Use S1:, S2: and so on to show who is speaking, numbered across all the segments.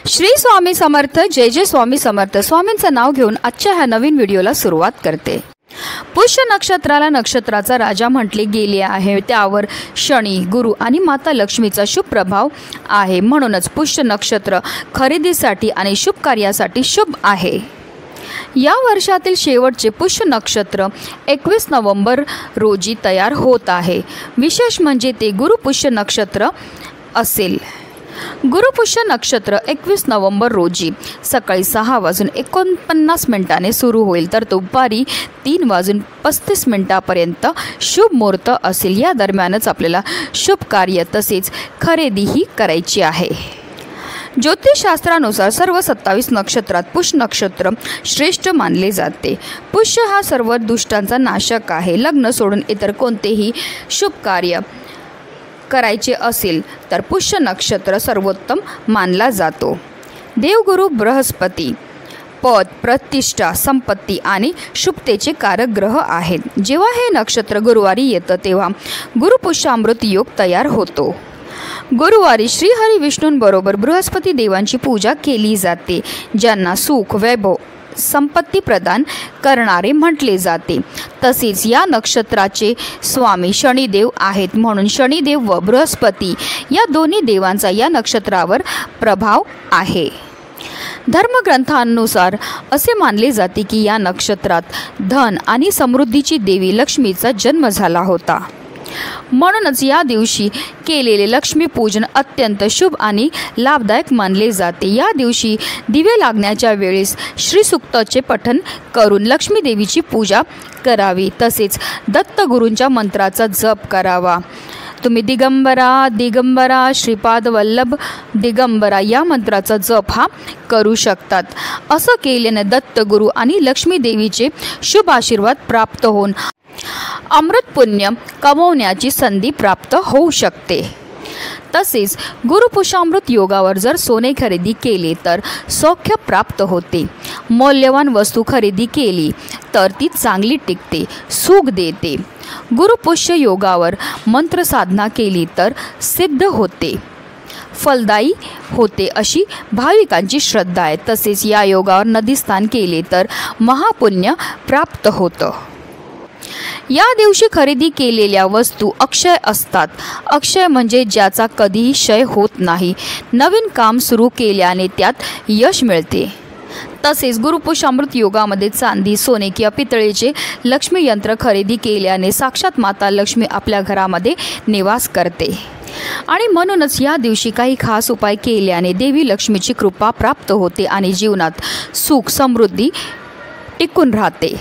S1: श्री स्वामी समर्थ। जय जय स्वामी समर्थ। स्वामींचं नाव घेऊन आजच्या ह्या नवीन व्हिडिओला सुरुवात करते। पुष्य नक्षत्राला नक्षत्राचा राजा म्हटले गेले आहे। त्यावर शनी, गुरु आणि माता लक्ष्मीचा शुभ प्रभाव आहे। म्हणूनच पुष्य नक्षत्र खरेदीसाठी आणि शुभ कार्यासाठी शुभ आहे। या वर्षातील शेवटचे पुष्य नक्षत्र 21 नोव्हेंबर रोजी तयार होत आहे। विशेष म्हणजे ते गुरुपुष्य नक्षत्र असेल। गुरुपुष्य नक्षत्र 21 नोव्हेंबर रोजी सकाळी 6:49 सुरू होईल तर दुपारी 3:35 पर्यंत शुभ मुहूर्त असेल। या दरम्यानच आपल्याला शुभ कार्य तसेच खरेदीही करायची आहे। ज्योतिषशास्त्रानुसार सर्व 27 नक्षत्रात पुष्य नक्षत्र श्रेष्ठ मानले जाते। पुष्य हा सर्व दुष्टांचा नाशक आहे। लग्न सोडून इतर कोणतेही शुभ कार्य करायचे असेल तर पुष्य नक्षत्र सर्वोत्तम मानला जातो। देवगुरु बृहस्पती पद, प्रतिष्ठा, संपत्ती आणि शुभतेचे कारक ग्रह आहेत। जेव्हा हे नक्षत्र गुरुवारी येतं तेव्हा गुरुपुष्यामृत योग तयार होतो। गुरुवारी श्री हरी विष्णूंबरोबर बृहस्पती देवांची पूजा केली जाते, ज्यांना सुख, वैभव, संपत्ती प्रदान करणारे म्हटले जाते। तसेच या नक्षत्राचे स्वामी शनिदेव आहेत, म्हणून शनिदेव व बृहस्पती या दोन्ही देवांचा या नक्षत्रावर प्रभाव आहे। धर्मग्रंथांनुसार असे मानले जाते की या नक्षत्रात धन आणि समृद्धीची देवी लक्ष्मीचा जन्म झाला होता। म्हणूनच या दिवशी केलेले लक्ष्मीपूजन अत्यंत शुभ आणि लाभदायक मानले जाते। या दिवशी दिवे लागण्याच्या वेळेस श्री सूक्ताचे पठण करून लक्ष्मी देवीची पूजा करावी। तसेच दत्तगुरूंच्या मंत्राचा जप करावा। तुम्ही दिगंबरा दिगंबरा श्रीपाद वल्लभ दिगंबरा या मंत्राचा जप हा करू शकतात। असं केल्याने दत्तगुरू आणि लक्ष्मी देवीचे शुभ आशीर्वाद प्राप्त होऊन अमृत पुण्य कमवण्याची संधी प्राप्त होऊ शकते। तसेच गुरुपुष्यामृत योगावर जर सोने खरेदी केले तर सौख्य प्राप्त होते। मौल्यवान वस्तू खरेदी केली तर ती चांगली टिकते, सुख देते। गुरुपुष्य योगावर मंत्र साधना केली तर सिद्ध होते, फलदायी होते अशी भाविकांची श्रद्धा आहे। तसेच या योगावर नदीस्नान केले तर महापुण्य प्राप्त होतं। या दिवशी खरेदी केलेल्या वस्तू अक्षय असतात। अक्षय म्हणजे ज्याचा कधीही क्षय होत नाही। नवीन काम सुरू केल्याने त्यात यश मिळते। तसेच गुरुपुष्यामृत योगामध्ये चांदी, सोने किंवा पितळेचे लक्ष्मी यंत्र खरेदी केल्याने साक्षात माता लक्ष्मी आपल्या घरामध्ये निवास करते आणि म्हणूनच या दिवशी काही खास उपाय केल्याने देवी लक्ष्मीची कृपा प्राप्त होते आणि जीवनात सुख समृद्धी टिकून राहते।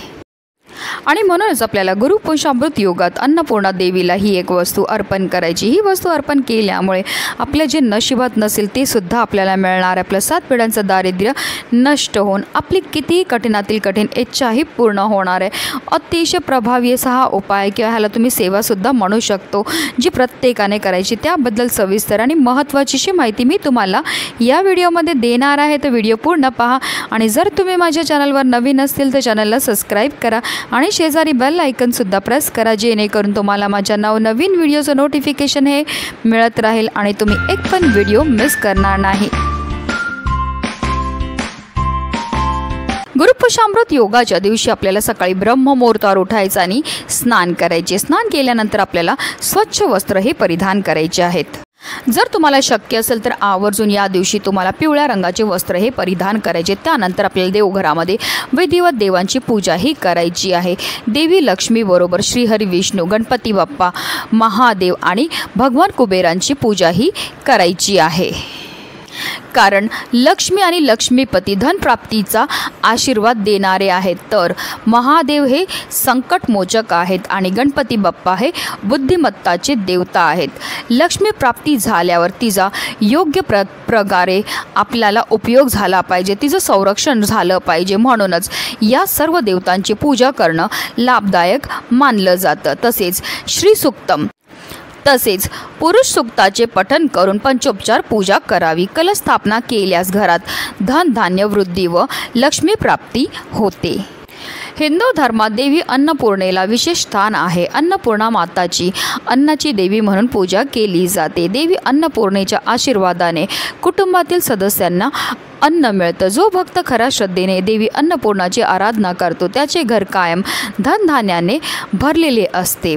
S1: आणि म्हणूनच आपल्याला गुरुपुष्यामृत योगात अन्नपूर्णा देवीला ही एक वस्तू अर्पण करायची। ही वस्तू अर्पण केल्यामुळे आपल्या जे नशिबात नसेल ते सुद्धा आपल्याला मिळणार। आपल्या 7 पिढ्यांचं दारिद्र्य नष्ट होऊन आपली कितीही कठीणातील कठीण इच्छाही पूर्ण होणार आहे। अतिशय प्रभावी असा हा उपाय किंवा ह्याला तुम्ही सेवासुद्धा म्हणू शकतो, जी प्रत्येकाने करायची। त्याबद्दल सविस्तर आणि महत्त्वाची माहिती मी तुम्हाला या व्हिडिओमध्ये देणार आहे, तर व्हिडिओ पूर्ण पहा। आणि जर तुम्ही माझ्या चॅनलवर नवीन असतील तर चॅनलला सबस्क्राईब करा आणि शेजारी बेल आयकन सुद्धा प्रेस करा, जेणेकरून तुम्हाला माझ्या नवनवीन व्हिडिओचं नोटिफिकेशन हे मिळत राहील आणि तुम्ही एक पण व्हिडिओ मिस करणार नाही। गुरुपुष्यामृत योगाच्या दिवशी आपल्याला सकाळी ब्रह्ममुहूर्तावर उठायचं आणि स्नान करायचे। स्नान केल्यानंतर आपल्याला स्वच्छ वस्त्र हे परिधान करायचे आहेत। जर तुम्हाला शक्य असेल तर आवर्जून या दिवशी तुम्हाला पिवळ्या रंगाचे वस्त्र हे परिधान करायचे। त्यानंतर आपल्याला देवघरामध्ये विधिवत देवांची पूजा ही करायची आहे। देवी लक्ष्मी बरोबर श्रीहरी विष्णू, गणपती बाप्पा, महादेव आणि भगवान कुबेरांची पूजा ही करायची आहे। कारण लक्ष्मी आणि लक्ष्मीपती धनप्राप्तीचा आशीर्वाद देणारे आहेत, तर महादेव हे संकटमोचक आहेत आणि गणपती बाप्पा हे बुद्धिमत्ताचे देवता आहेत। लक्ष्मी प्राप्ती झाल्यावर तिचा योग्य प्रकारे आपल्याला उपयोग झाला पाहिजे, तिचं संरक्षण झालं पाहिजे। म्हणूनच या सर्व देवतांची पूजा करणं लाभदायक मानलं जातं। तसेच श्री सूक्तम तसेच पुरुष सूक्ताचे पठण करून पंचोपचार पूजा करावी। कलस्थापना केल्यास घरात धन धान्य वृद्धी व लक्ष्मी प्राप्ती होते। हिंदू धर्मात देवी अन्नपूर्णेला विशेष स्थान आहे. अन्नपूर्णा माताची अन्नाची देवी म्हणून पूजा केली जाते. देवी अन्नपूर्णेच्या आशीर्वादाने कुटुंबातील सदस्यांना अन्न मिळतं. जो भक्त खऱ्या श्रद्धेने देवी अन्नपूर्णाची आराधना करतो त्याचे घर कायम धनधान्याने भरलेले असते.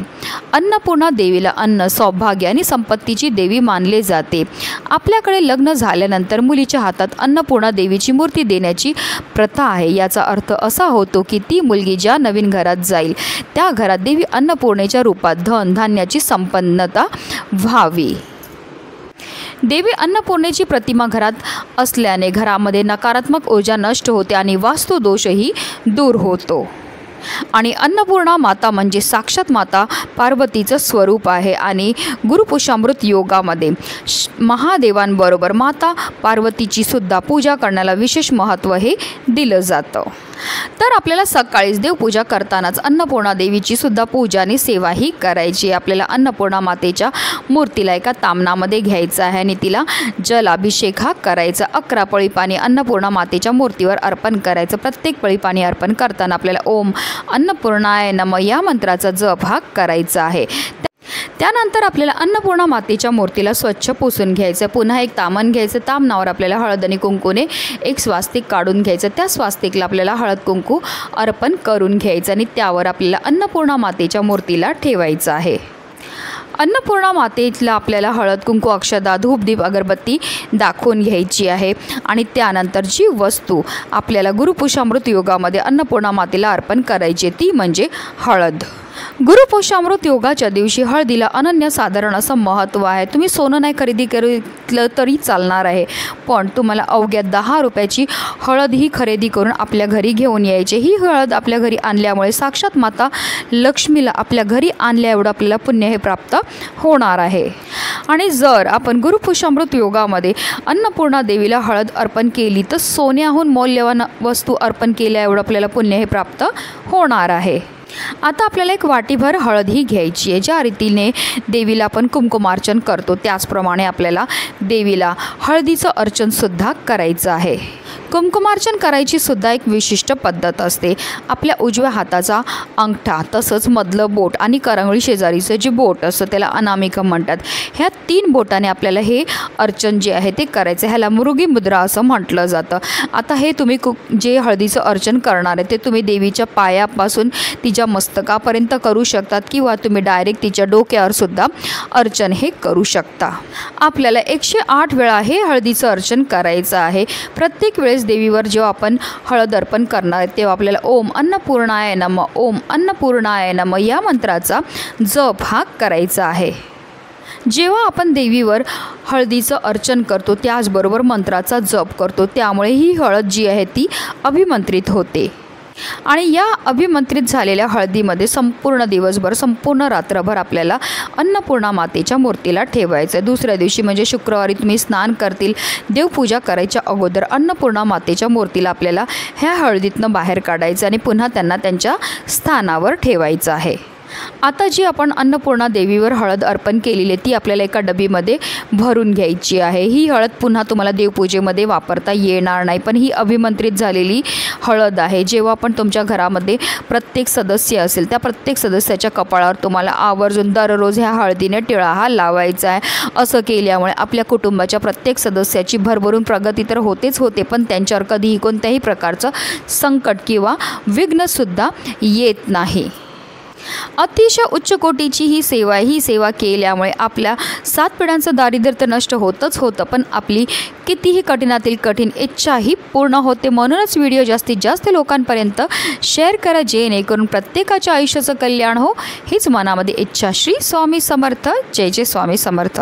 S1: अन्नपूर्णा देवीला अन्न, सौभाग्य आणि संपत्तीची देवी मानले जाते. आपल्याकडे लग्न झाल्यानंतर मुलीच्या हातात अन्नपूर्णा देवीची मूर्ती देण्याची प्रथा आहे. याचा अर्थ असा होतो की ती मुलगी ज्या नवीन घरात जाईल त्या घरात देवी अन्नपूर्णेच्या रूपात धन धान्याची संपन्नता व्हावी. देवी अन्नपूर्णेची प्रतिमा घरात असल्याने घरामध्ये नकारात्मक ऊर्जा नष्ट होते आणि वास्तुदोषही दूर होतो. आणि अन्नपूर्णा माता म्हणजे साक्षात माता पार्वतीचं स्वरूप आहे. आणि गुरुपुषामृत योगामध्ये महादेवांबरोबर माता पार्वतीची सुद्धा पूजा करण्याला विशेष महत्त्व हे दिलं जातं. तर आपल्याला सकाळीच देवपूजा करतानाच अन्नपूर्णा देवीची सुद्धा पूजा आणि सेवाही करायची. आपल्याला अन्नपूर्णा मातेच्या मूर्तीला एका तामणामध्ये घ्यायचं आहे आणि तिला जलाभिषेक हा करायचा. 11 पळी पाणी अन्नपूर्णा मातेच्या मूर्तीवर अर्पण करायचं. प्रत्येक पळी पाणी अर्पण करताना आपल्याला ओम अन्नपूर्णाय नमः या मंत्राचा जप हा करायचा आहे. त्यानंतर आपल्याला अन्नपूर्णा मातेच्या मूर्तीला स्वच्छ पुसून घ्यायचं. पुन्हा एक तामण घ्यायचं. तामणावर आपल्याला हळद आणि कुंकूने एक स्वास्तिक काढून घ्यायचं. त्या स्वास्तिकला आपल्याला हळद कुंकू अर्पण करून घ्यायचं आणि त्यावर आपल्याला अन्नपूर्णा मातेच्या मूर्तीला ठेवायचं आहे. अन्नपूर्णा मातेला आपल्याला हळद कुंकू, अक्षदा, धूपदीप, अगरबत्ती दाखवून घ्यायची आहे. आणि त्यानंतर जी वस्तू आपल्याला गुरुपुषामृत योगामध्ये अन्नपूर्णा मातेला अर्पण करायची ती म्हणजे हळद. गुरुपुषामृत योगाच्या दिवशी हळदीला अनन्यसाधारण असं महत्त्व आहे. तुम्ही सोनं नाही खरेदी केलं तरी चालणार आहे, पण तुम्हाला अवघ्या 10 रुपयाची हळद ही खरेदी करून आपल्या घरी घेऊन यायची. ही हळद आपल्या घरी आणल्यामुळे साक्षात माता लक्ष्मीला आपल्या घरी आणल्या एवढं आपल्याला पुण्य हे प्राप्त होणार आहे. आणि जर आपण गुरुपुषामृत योगामध्ये अन्नपूर्णा देवीला हळद अर्पण केली तर सोन्याहून मौल्यवान वस्तू अर्पण केल्या एवढं आपल्याला पुण्य हे प्राप्त होणार आहे. आता आपल्याला एक वाटीभर हळद ही घ्यायची आहे. ज्या रीतीने देवीला आपण कुंकुमार्चन करतो त्याचप्रमाणे आपल्याला देवीला हळदीचं अर्चनसुद्धा करायचं आहे. कुंकुमार्चन करायची सुद्धा एक विशिष्ट पद्धत असते. आपल्या उजव्या हाताचा अंगठा, तसंच मधलं बोट आणि करंगळी शेजारीचं जे बोट असतं त्याला अनामिकं म्हणतात. ह्या 3 बोटाने आपल्याला हे अर्चन जे आहे ते करायचं. ह्याला मृगी मुद्रा असं म्हटलं जातं. आता हे तुम्ही जे हळदीचं अर्चन करणार आहे ते तुम्ही देवीच्या पायापासून तिच्या मस्तकापर्यंत करू शकतात किंवा तुम्ही डायरेक्ट तिच्या डोक्यावर सुद्धा अर्चन हे करू शकता. आपल्याला 108 वेळा हे हळदीचं अर्चन करायचं आहे. प्रत्येक वेळेस देवीवर जेव्हा आपण हळद अर्पण करणार आहे तेव्हा आपल्याला ओम अन्नपूर्णाय नमः, ओम अन्नपूर्णाय नमः या मंत्राचा जप हा करायचा आहे. जेव्हा आपण देवीवर हळदीचं अर्चन करतो त्याचबरोबर मंत्राचा जप करतो त्यामुळे ही हळद जी आहे ती अभिमंत्रित होते. आणि या अभिमंत्रित झालेल्या हळदीमध्ये संपूर्ण दिवसभर, संपूर्ण रात्रभर आपल्याला अन्नपूर्णा मातेच्या मूर्तीला ठेवायचं. दुसऱ्या दिवशी म्हणजे शुक्रवारी तुम्ही स्नान करतील, देवपूजा करायच्या अगोदर अन्नपूर्णा मातेच्या मूर्तीला आपल्याला ह्या हळदीतनं बाहेर काढायचं आणि पुन्हा त्यांना त्यांच्या स्थानावर ठेवायचं आहे. आता जी आपण अन्नपूर्णा देवीवर हळद अर्पण केलेली आहे ती आपल्याला एका डबीमध्ये भरून घ्यायची आहे. ही हळद पुन्हा तुम्हाला देवपूजेमध्ये वापरता येणार नाही, पण ही अभिमंत्रित झालेली हळद आहे. जेव्हा पण तुमच्या घरामध्ये प्रत्येक सदस्य असेल त्या प्रत्येक सदस्याच्या कपाळावर तुम्हाला आवर्जून दररोज ह्या हळदीने टिळा हा लावायचा आहे. असं केल्यामुळे आपल्या कुटुंबाच्या प्रत्येक सदस्याची भरभरून प्रगती तर होतेच होते, पण त्यांच्यावर कधीही कोणत्याही प्रकारचं संकट किंवा विघ्नसुद्धा येत नाही. अतिशय उच्च कोटीची ही सेवा केल्यामुळे आपल्या 7 पिढ्यांचं दारिद्र्य तर नष्ट होतच होतं, पण आपली कितीही कठीणातील कठीण इच्छाही पूर्ण होते. म्हणूनच व्हिडिओ जास्तीत जास्त लोकांपर्यंत शेअर करा जेणेकरून प्रत्येकाच्या आयुष्याचं कल्याण हो हीच मनामध्ये इच्छा. श्री स्वामी समर्थ. जय जय स्वामी समर्थ.